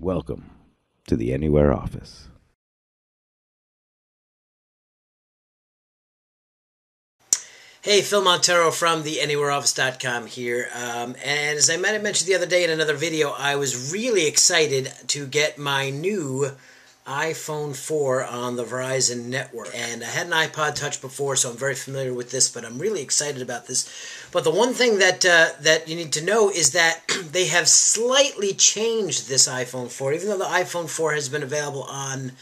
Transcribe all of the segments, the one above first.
Welcome to the Anywhere office. Hey, Phil Montero from the anywhereoffice.com here. And as I might have mentioned the other day in another video, I was really excited to get my new iPhone 4 on the Verizon network. And I had an iPod Touch before, so I'm very familiar with this, but I'm really excited about this. But the one thing that you need to know is that they have slightly changed this iPhone 4. Even though the iPhone 4 has been available on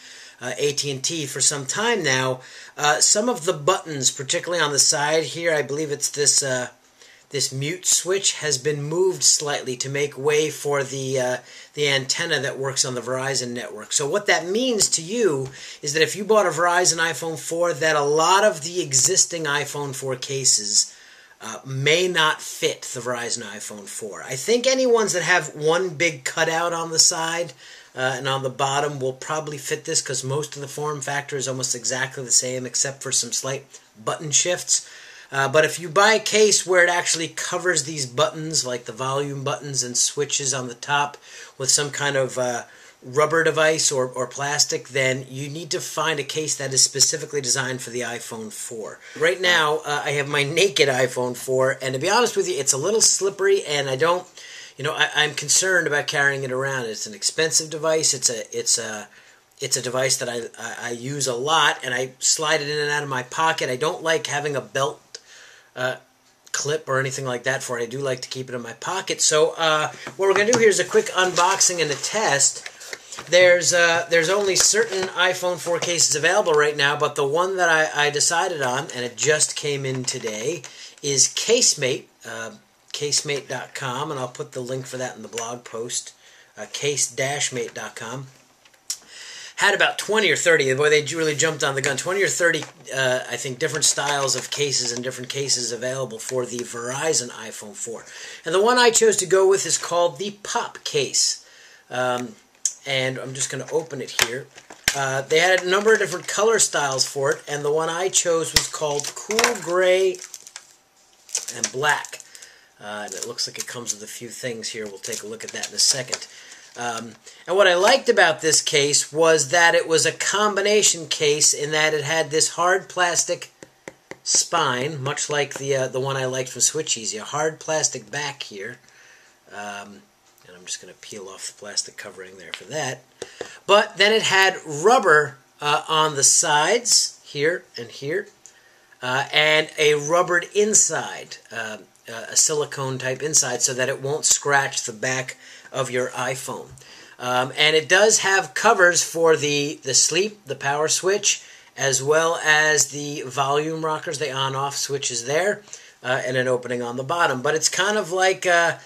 AT&T for some time now, some of the buttons, particularly on the side here, I believe it's this mute switch, has been moved slightly to make way for the antenna that works on the Verizon network. So what that means to you is that if you bought a Verizon iPhone 4, that a lot of the existing iPhone 4 cases may not fit the Verizon iPhone 4. I think any ones that have one big cutout on the side and on the bottom will probably fit this, because most of the form factor is almost exactly the same except for some slight button shifts. But if you buy a case where it actually covers these buttons, like the volume buttons and switches on the top, with some kind of rubber device or plastic, then you need to find a case that is specifically designed for the iPhone 4. Right now, I have my naked iPhone 4, and to be honest with you, it's a little slippery, and I'm concerned about carrying it around. It's an expensive device. It's a device that I use a lot, and I slide it in and out of my pocket. I don't like having a belt clip or anything like that for it. I do like to keep it in my pocket. So what we're going to do here is a quick unboxing and a test. There's only certain iPhone 4 cases available right now, but the one that I decided on, and it just came in today, is Casemate, casemate.com, and I'll put the link for that in the blog post, case-mate.com. Had about 20 or 30, boy, they really jumped on the gun, 20 or 30, I think, different styles of cases and different cases available for the Verizon iPhone 4. And the one I chose to go with is called the Pop case. And I'm just going to open it here. They had a number of different color styles for it, and the one I chose was called Cool Gray and Black. And it looks like it comes with a few things here. We'll take a look at that in a second. And what I liked about this case was that it was a combination case in that it had this hard plastic spine, much like the one I liked from Switch Easy, a hard plastic back here. And I'm just going to peel off the plastic covering there for that. But then it had rubber on the sides, here and here, and a rubbered inside, a silicone type inside, so that it won't scratch the back of your iPhone. And it does have covers for the sleep, the power switch, as well as the volume rockers, the on-off switches there, and an opening on the bottom. But it's kind of like a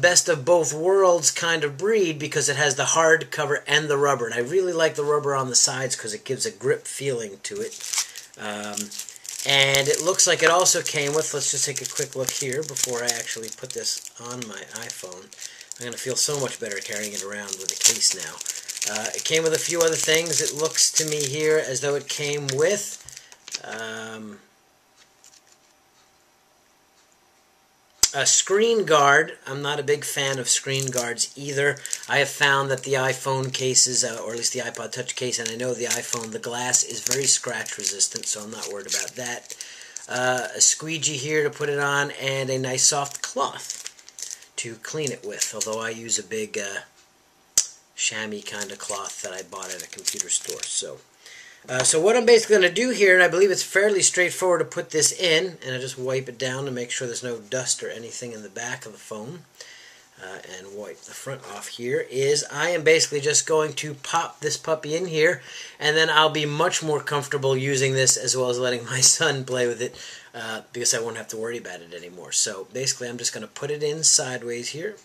best of both worlds kind of breed, because it has the hard cover and the rubber. And I really like the rubber on the sides because it gives a grip feeling to it. And it looks like it also came with, let's just take a quick look here before I actually put this on my iPhone. I'm going to feel so much better carrying it around with a case now. It came with a few other things. It looks to me here as though it came with a screen guard. I'm not a big fan of screen guards either. I have found that the iPhone cases, or at least the iPod Touch case, and I know the iPhone, the glass is very scratch resistant, so I'm not worried about that. A squeegee here to put it on, and a nice soft cloth to clean it with, although I use a big chamois kind of cloth that I bought at a computer store. So what I'm basically going to do here, and I believe it's fairly straightforward to put this in, and I just wipe it down to make sure there's no dust or anything in the back of the phone, and wipe the front off here, is I am basically just going to pop this puppy in here, and then I'll be much more comfortable using this as well as letting my son play with it, because I won't have to worry about it anymore. So basically I'm just going to put it in sideways here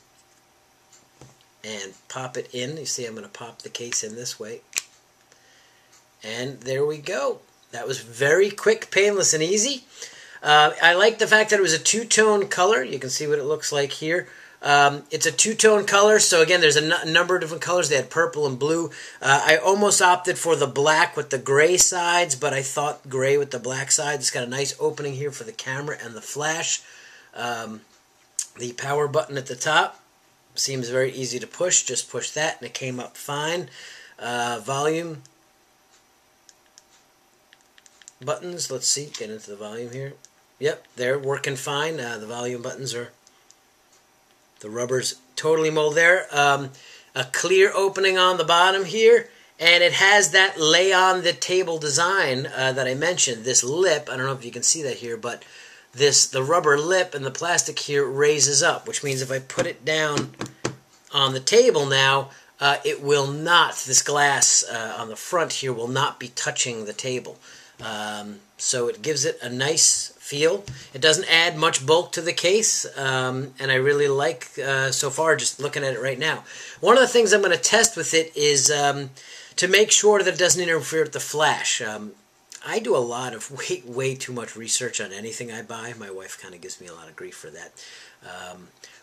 and pop it in. You see, I'm going to pop the case in this way. And there we go. That was very quick, painless, and easy. I like the fact that it was a two-tone color. You can see what it looks like here. It's a two-tone color, so again, there's a number of different colors. They had purple and blue. I almost opted for the black with the gray sides, but I thought gray with the black sides. It's got a nice opening here for the camera and the flash. The power button at the top. seems very easy to push. Just push that and it came up fine. Volume buttons, let's see, get into the volume here. Yep, they're working fine. The volume buttons are, the rubber's totally molded there. A clear opening on the bottom here, and it has that lay on the table design that I mentioned. This lip, I don't know if you can see that here, but the rubber lip and the plastic here raises up, which means if I put it down on the table now, it will not, this glass on the front here will not be touching the table. So it gives it a nice feel. It doesn't add much bulk to the case, and I really like, so far, just looking at it right now. One of the things I'm going to test with it is to make sure that it doesn't interfere with the flash. I do a lot of way too much research on anything I buy. My wife kind of gives me a lot of grief for that.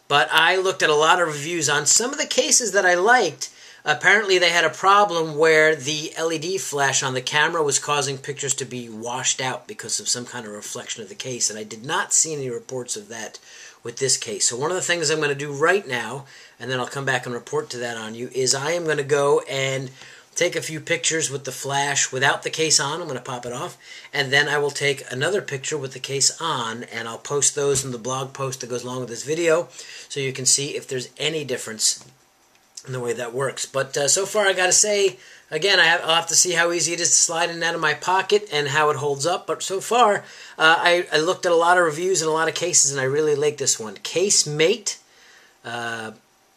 But I looked at a lot of reviews on some of the cases that I liked. Apparently they had a problem where the LED flash on the camera was causing pictures to be washed out because of some kind of reflection of the case, and I did not see any reports of that with this case. So one of the things I'm going to do right now, and then I'll come back and report to that on you, is I am going to go and take a few pictures with the flash without the case on. I'm going to pop it off, and then I will take another picture with the case on, and I'll post those in the blog post that goes along with this video so you can see if there's any difference in the way that works. But so far I gotta say, again, I'll have to see how easy it is to slide in and out of my pocket and how it holds up. But so far I looked at a lot of reviews and a lot of cases, and I really like this one. CaseMate,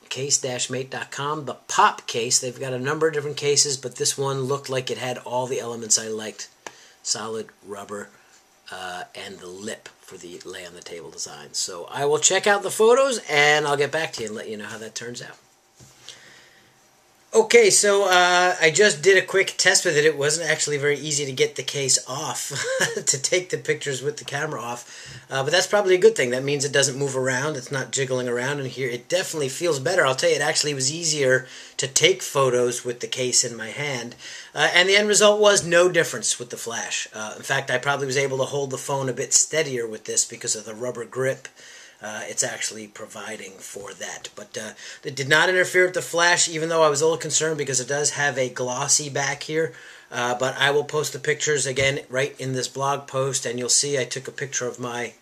case-mate.com, the pop case. They've got a number of different cases, but this one looked like it had all the elements I liked. Solid rubber and the lip for the lay on the table design. So I will check out the photos and I'll get back to you and let you know how that turns out. Okay, so I just did a quick test with it. It wasn't actually very easy to get the case off, to take the pictures with the camera off. But that's probably a good thing. That means it doesn't move around. It's not jiggling around in here. It definitely feels better. I'll tell you, it actually was easier to take photos with the case in my hand. And the end result was no difference with the flash. In fact, I probably was able to hold the phone a bit steadier with this because of the rubber grip. It's actually providing for that. But it did not interfere with the flash, even though I was a little concerned because it does have a glossy back here. But I will post the pictures again right in this blog post, and you'll see I took a picture of my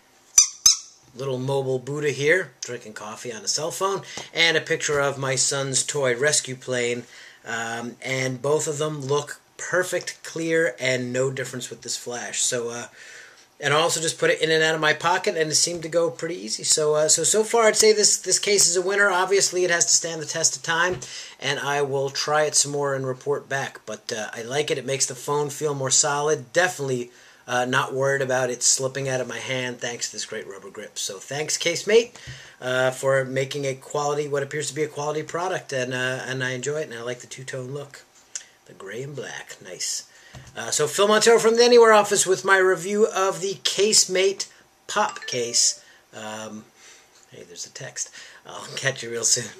little mobile Buddha here, drinking coffee on a cell phone, and a picture of my son's toy rescue plane. And both of them look perfect, clear, and no difference with this flash. So and I also just put it in and out of my pocket, and it seemed to go pretty easy. So so far, I'd say this case is a winner. Obviously, it has to stand the test of time, and I will try it some more and report back. But I like it. It makes the phone feel more solid. Definitely not worried about it slipping out of my hand thanks to this great rubber grip. So thanks, CaseMate, for making a quality, what appears to be a quality product, and I enjoy it, and I like the two-tone look. The gray and black. Nice. So Phil Montero from the Anywhere office with my review of the CaseMate Pop case. Hey, there's a text. I'll catch you real soon.